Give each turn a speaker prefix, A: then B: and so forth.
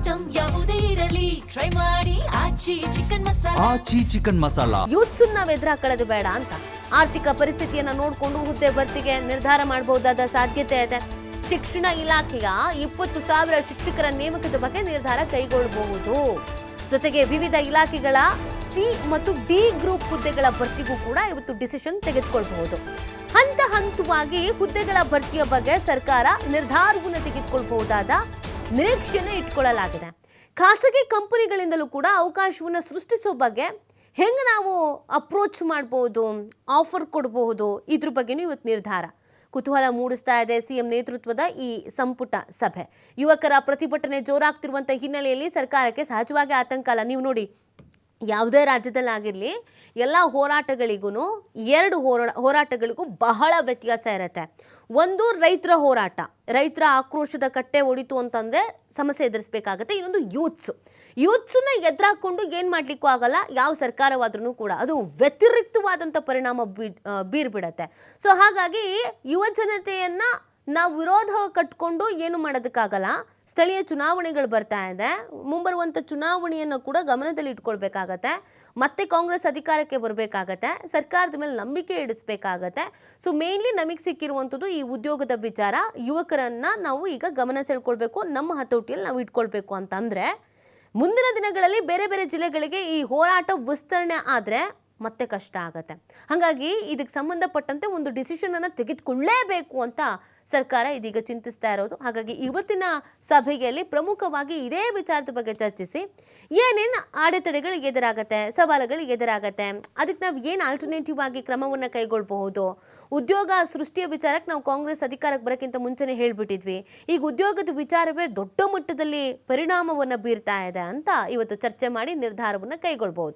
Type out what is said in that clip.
A: Item ಯಾವುದೇ ಇರಲಿ try ಮಾಡಿ ಆಚಿ ಚಿಕನ್ ಮಸಾಲಾ.
B: ಆಚಿ ಚಿಕನ್ ಮಸಾಲಾ.
C: ಯೂತ್ಸ್ ನಾವ್ ಎದುರಾಕೊಳ್ಳೋದು ಬೇಡ ಅಂತ ಆರ್ಥಿಕ ಪರಿಸ್ಥಿತಿಯನ್ನ ನೋಡಿಕೊಂಡು ಹುದ್ದೆ ಭರ್ತಿಗೆ ನಿರ್ಧಾರ ಮಾಡಬಹುದಾದ ಸಾಧ್ಯತೆ ಇದೆ. ಶಿಕ್ಷಣ ಇಲಾಖೆಯ 20,000 ಶಿಕ್ಷಕರ ನೇಮಕದ ಬಗ್ಗೆ ನಿರ್ಧಾರ ಕೈಗೊಳ್ಳಬಹುದು. ಜೊತೆಗೆ ವಿವಿಧ ಇಲಾಖೆಗಳ ಸಿ ಮತ್ತು ಡಿ ಗ್ರೂಪ್ ಹುದ್ದೆಗಳ ಭರ್ತಿಗೂ ಕೂಡ ಇವತ್ತು ಡಿಸಿಷನ್ ತೆಗೆದುಕೊಳ್ಳಬಹುದು. ಹಂತ ಹಂತವಾಗಿ ಹುದ್ದೆಗಳ ಭರ್ತಿಯ ಬಗ್ಗೆ ಸರ್ಕಾರ ನಿರ್ಧಾರವನ್ನು ತೆಗೆದುಕೊಳ್ಳಬಹುದಾದ ನಿರೀಕ್ಷೆಯನ್ನು ಇಟ್ಕೊಳ್ಳಲಾಗಿದೆ. ಖಾಸಗಿ ಕಂಪನಿಗಳಿಂದಲೂ ಕೂಡ ಅವಕಾಶವನ್ನು ಸೃಷ್ಟಿಸೋ ಬಗ್ಗೆ ಹೆಂಗೆ ನಾವು ಅಪ್ರೋಚ್ ಮಾಡ್ಬೋದು, ಆಫರ್ ಕೊಡಬಹುದು, ಇದ್ರ ಬಗ್ಗೆನೂ ಇವತ್ತು ನಿರ್ಧಾರ. ಕುತೂಹಲ ಮೂಡಿಸ್ತಾ ಇದೆ ಸಿಎಂ ನೇತೃತ್ವದ ಈ ಸಂಪುಟ ಸಭೆ. ಯುವಕರ ಪ್ರತಿಭಟನೆ ಜೋರಾಗ್ತಿರುವಂಥ ಹಿನ್ನೆಲೆಯಲ್ಲಿ ಸರ್ಕಾರಕ್ಕೆ ಸಹಜವಾಗಿ ಆತಂಕ ಅಲ್ಲ. ನೀವು ನೋಡಿ, ಯಾವುದೇ ರಾಜ್ಯದಲ್ಲಾಗಿರಲಿ ಎಲ್ಲ ಹೋರಾಟಗಳಿಗೂ 2 ಹೋರಾಟಗಳಿಗೂ ಬಹಳ ವ್ಯತ್ಯಾಸ ಇರುತ್ತೆ. ಒಂದು ರೈತರ ಹೋರಾಟ, ರೈತರ ಆಕ್ರೋಶದ ಕಟ್ಟೆ ಹೊಡಿತು ಅಂತಂದರೆ ಸಮಸ್ಯೆ ಎದುರಿಸಬೇಕಾಗತ್ತೆ. ಇನ್ನೊಂದು ಯೂತ್ಸನ್ನ ಎದುರಾಕೊಂಡು ಏನು ಮಾಡಲಿಕ್ಕೂ ಆಗಲ್ಲ ಯಾವ ಸರ್ಕಾರವಾದ್ರೂ ಕೂಡ, ಅದು ವ್ಯತಿರಿಕ್ತವಾದಂಥ ಪರಿಣಾಮ ಬೀರ್ಬಿಡತ್ತೆ. ಸೊ ಹಾಗಾಗಿ ಯುವ ಜನತೆಯನ್ನು ನಾವು ವಿರೋಧ ಕಟ್ಕೊಂಡು ಏನು ಮಾಡೋದಕ್ಕಾಗಲ್ಲ. ಸ್ಥಳೀಯ ಚುನಾವಣೆಗಳು ಬರ್ತಾ ಇದೆ, ಮುಂಬರುವಂಥ ಚುನಾವಣೆಯನ್ನು ಕೂಡ ಗಮನದಲ್ಲಿ ಇಟ್ಕೊಳ್ಬೇಕಾಗತ್ತೆ. ಮತ್ತೆ ಕಾಂಗ್ರೆಸ್ ಅಧಿಕಾರಕ್ಕೆ ಬರಬೇಕಾಗತ್ತೆ, ಸರ್ಕಾರದ ಮೇಲೆ ನಂಬಿಕೆ ಇಡಿಸ್ಬೇಕಾಗತ್ತೆ. ಸೊ ಮೇನ್ಲಿ ನಮಗೆ ಸಿಕ್ಕಿರುವಂಥದ್ದು ಈ ಉದ್ಯೋಗದ ವಿಚಾರ. ಯುವಕರನ್ನು ನಾವು ಈಗ ಗಮನ ಸೆಳ್ಕೊಳ್ಬೇಕು, ನಮ್ಮ ಹತೋಟಿಯಲ್ಲಿ ನಾವು ಇಟ್ಕೊಳ್ಬೇಕು ಅಂತಂದರೆ ಮುಂದಿನ ದಿನಗಳಲ್ಲಿ ಬೇರೆ ಬೇರೆ ಜಿಲ್ಲೆಗಳಿಗೆ ಈ ಹೋರಾಟ ವಿಸ್ತರಣೆ ಆದರೆ ಮತ್ತೆ ಕಷ್ಟ ಆಗತ್ತೆ. ಹಾಗಾಗಿ ಇದಕ್ಕೆ ಸಂಬಂಧಪಟ್ಟಂತೆ ಒಂದು ಡಿಸಿಷನನ್ನು ತೆಗೆದುಕೊಳ್ಳೇಬೇಕು ಅಂತ ಸರ್ಕಾರ ಇದೀಗ ಚಿಂತಿಸ್ತಾ ಇರೋದು. ಹಾಗಾಗಿ ಇವತ್ತಿನ ಸಭೆಯಲ್ಲಿ ಪ್ರಮುಖವಾಗಿ ಇದೇ ವಿಚಾರದ ಬಗ್ಗೆ ಚರ್ಚಿಸಿ ಏನೇನು ಅಡೆತಡೆಗಳಿಗೆ ಎದುರಾಗತ್ತೆ, ಸವಾಲುಗಳಿಗೆ ಎದುರಾಗತ್ತೆ, ಅದಕ್ಕೆ ನಾವು ಏನು ಆಲ್ಟರ್ನೇಟಿವ್ ಆಗಿ ಕ್ರಮವನ್ನು ಕೈಗೊಳ್ಳಬಹುದು. ಉದ್ಯೋಗ ಸೃಷ್ಟಿಯ ವಿಚಾರಕ್ಕೆ ನಾವು ಕಾಂಗ್ರೆಸ್ ಅಧಿಕಾರಕ್ಕೆ ಬರೋಕ್ಕಿಂತ ಮುಂಚೆನೇ ಹೇಳಿಬಿಟ್ಟಿದ್ವಿ. ಈಗ ಉದ್ಯೋಗದ ವಿಚಾರವೇ ದೊಡ್ಡ ಮಟ್ಟದಲ್ಲಿ ಪರಿಣಾಮವನ್ನು ಬೀರ್ತಾ ಇದೆ ಅಂತ ಇವತ್ತು ಚರ್ಚೆ ಮಾಡಿ ನಿರ್ಧಾರವನ್ನು ಕೈಗೊಳ್ಳಬಹುದು.